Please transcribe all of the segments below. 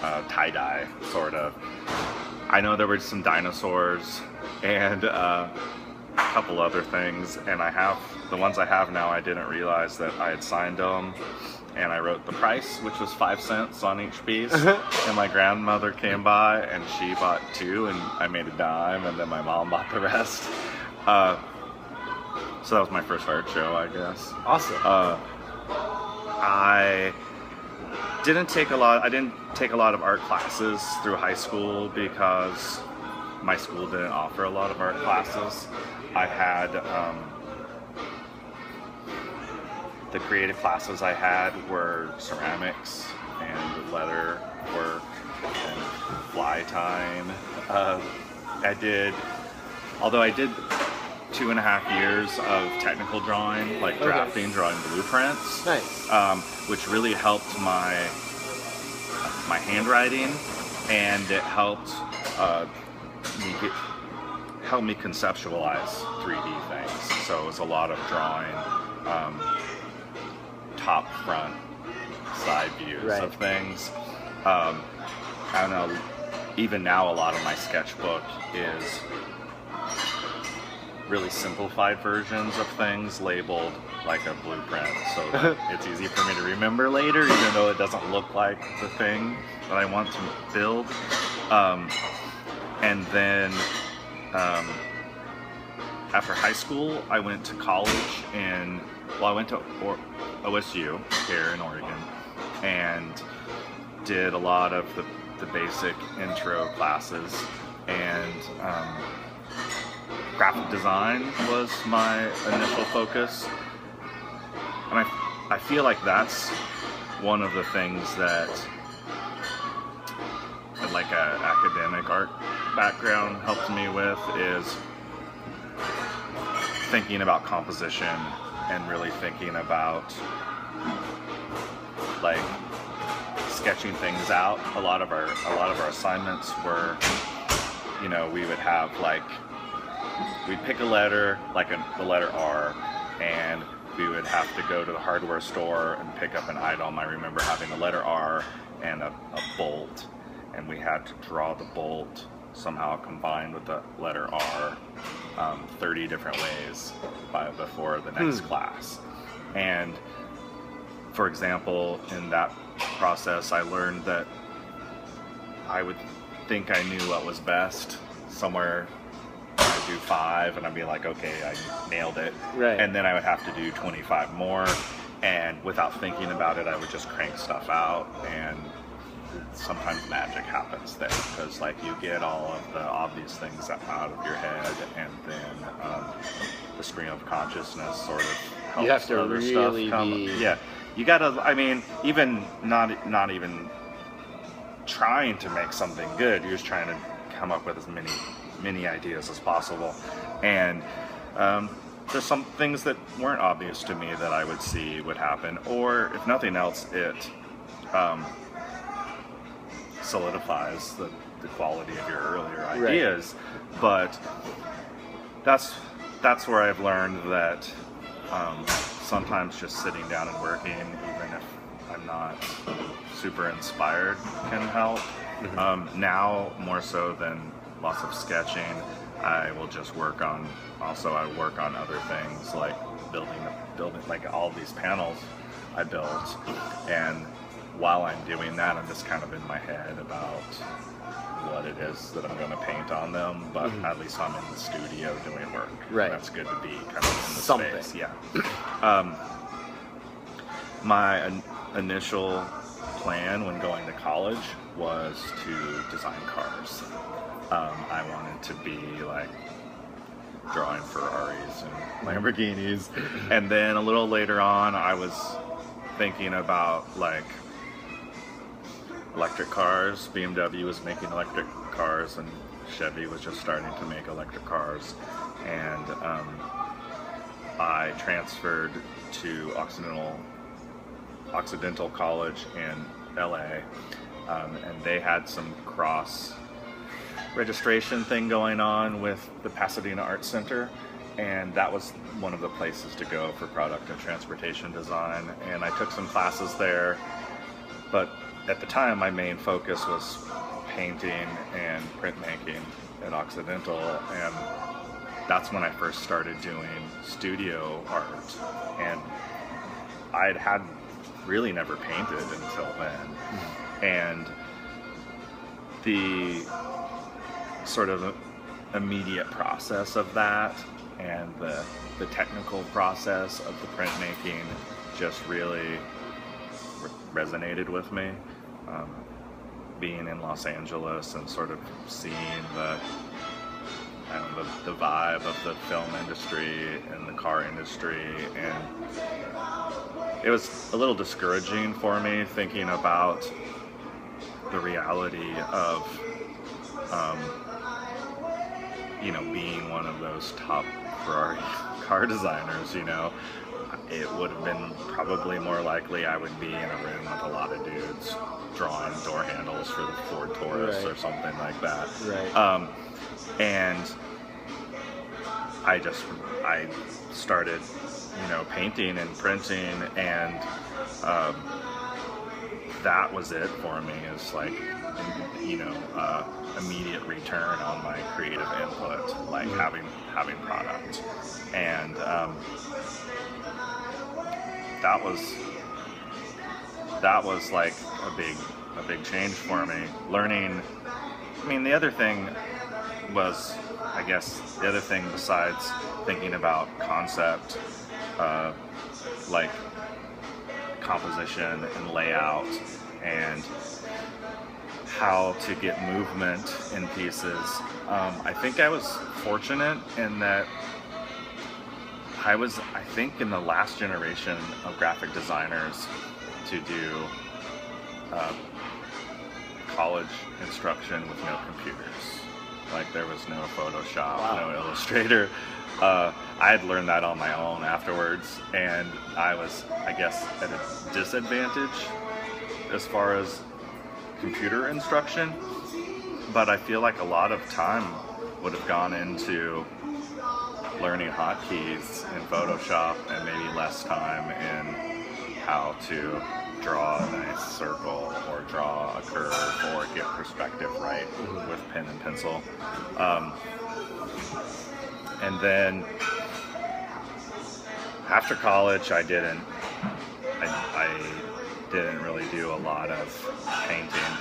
tie-dye, sort of. I know there were some dinosaurs and a couple other things, and the ones I have now, I didn't realize that I had signed them, and I wrote the price, which was 5 cents on each piece, and my grandmother came by and she bought 2, and I made a dime, and then my mom bought the rest. So that was my first art show, I guess. Awesome. I didn't take a lot of art classes through high school because my school didn't offer a lot of art classes. I had the creative classes I had were ceramics and leather work and fly tying. Although I did 2.5 years of technical drawing, like drafting, drawing blueprints. Nice. Which really helped my handwriting, and it helped me conceptualize 3D things. So it was a lot of drawing top, front, side views of things. I don't know, even now a lot of my sketchbook is really simplified versions of things labeled like a blueprint, so that it's easy for me to remember later, even though it doesn't look like the thing that I want to build. And then after high school, I went to college I went to OSU here in Oregon and did a lot of the basic intro classes, and graphic design was my initial focus. And I feel like that's one of the things that like an academic art background helped me with, is thinking about composition and really thinking about like sketching things out. A lot of our assignments were, you know, we would have like, we'd pick a letter, like the letter R, and we would have to go to the hardware store and pick up an item. I remember having the letter R and a bolt, and we had to draw the bolt somehow combined with the letter R 30 different ways before the next class. And for example, in that process, I learned that I would think I knew what was best somewhere. I'd do 5 and I'd be like, okay, I nailed it. Right. And then I would have to do 25 more, and without thinking about it, I would just crank stuff out, and sometimes magic happens there, because like you get all of the obvious things out of your head, and then the stream of consciousness sort of helps you have to other really stuff come. be... Yeah, you gotta, I mean, even not even trying to make something good, you're just trying to come up with as many ideas as possible. And there's some things that weren't obvious to me that I would see would happen, or if nothing else, it solidifies the quality of your earlier ideas. Right. But that's where I've learned that sometimes just sitting down and working, even if I'm not super inspired, can help. Now more so than lots of sketching, I will just work on other things, like building like all these panels I built, and while I'm doing that, I'm just kind of in my head about what it is that I'm going to paint on them, but at least I'm in the studio doing work. Right. That's good to be kind of in the Something. space. Yeah. My initial plan when going to college was to design cars. I wanted to be like drawing Ferraris and Lamborghinis, and then a little later on I was thinking about like electric cars. BMW was making electric cars, and Chevy was just starting to make electric cars, and I transferred to Occidental College in LA, and they had some cross registration thing going on with the Pasadena Art Center, and that was one of the places to go for product and transportation design, and I took some classes there. But at the time, my main focus was painting and printmaking at Occidental, and that's when I first started doing studio art. And I'd had really never painted until then. And the sort of immediate process of that and the technical process of the printmaking just really resonated with me. Being in Los Angeles and sort of seeing the vibe of the film industry and the car industry, and it was a little discouraging for me thinking about the reality of being one of those top Ferrari car designers. It would have been probably more likely I would be in a room with a lot of dudes drawing door handles for the Ford Taurus or something like that. Right. And I started, painting and printing, and that was it for me. It's like, immediate return on my creative input, like having product, and that was like a big change for me. Learning. I mean, the other thing besides thinking about concept, like composition and layout and how to get movement in pieces, I think I was fortunate in that I think in the last generation of graphic designers to do college instruction with no computers. Like, there was no Photoshop, no Illustrator. I had learned that on my own afterwards, and I was, I guess, at a disadvantage as far as computer instruction. But I feel like a lot of time would have gone into learning hotkeys in Photoshop and maybe less time in how to draw a nice circle or draw a curve or get perspective right with pen and pencil. And then after college, I didn't really do a lot of painting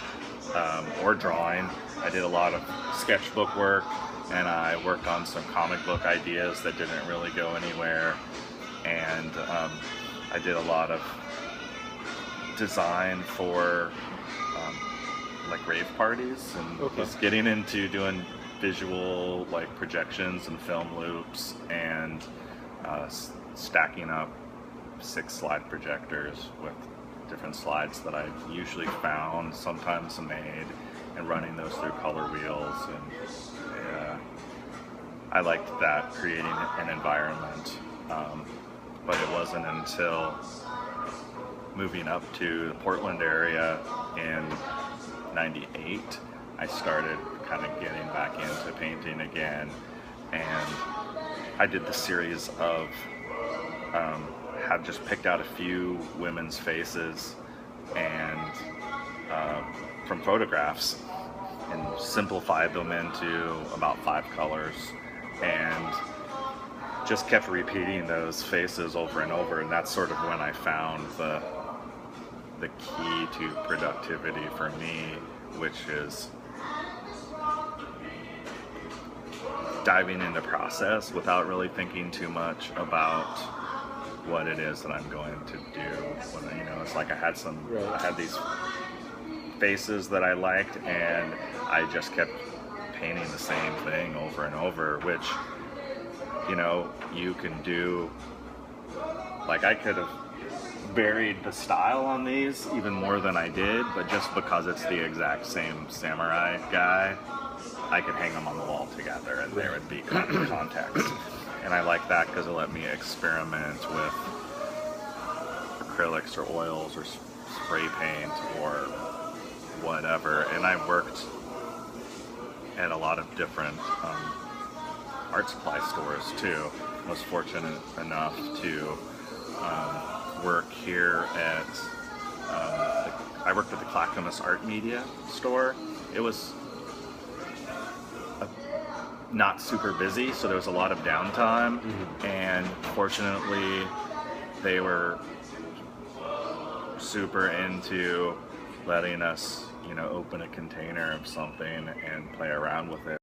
or drawing. I did a lot of sketchbook work, and I worked on some comic book ideas that didn't really go anywhere. And I did a lot of design for like rave parties, and was getting into doing visual like projections and film loops, and stacking up 6 slide projectors with different slides that I usually found, sometimes made, and running those through color wheels. And I liked that, creating an environment, but it wasn't until moving up to the Portland area in '98 I started kind of getting back into painting again, and I did the series of had just picked out a few women's faces and from photographs and simplified them into about 5 colors, and just kept repeating those faces over and over. And that's sort of when I found the key to productivity for me, which is diving into process without really thinking too much about what it is that I'm going to do. When it's like I had these faces that I liked, and I just kept painting the same thing over and over, which you can do. Like, I could have varied the style on these even more than I did, but just because it's the exact same samurai guy, I could hang them on the wall together and there would be context. And I like that because it let me experiment with acrylics or oils or spray paint or whatever. And I worked at a lot of different art supply stores too. I was fortunate enough to work here at I worked at the Clackamas Art Media store. It was not super busy, so there was a lot of downtime, and fortunately they were super into letting us, you know, open a container of something and play around with it.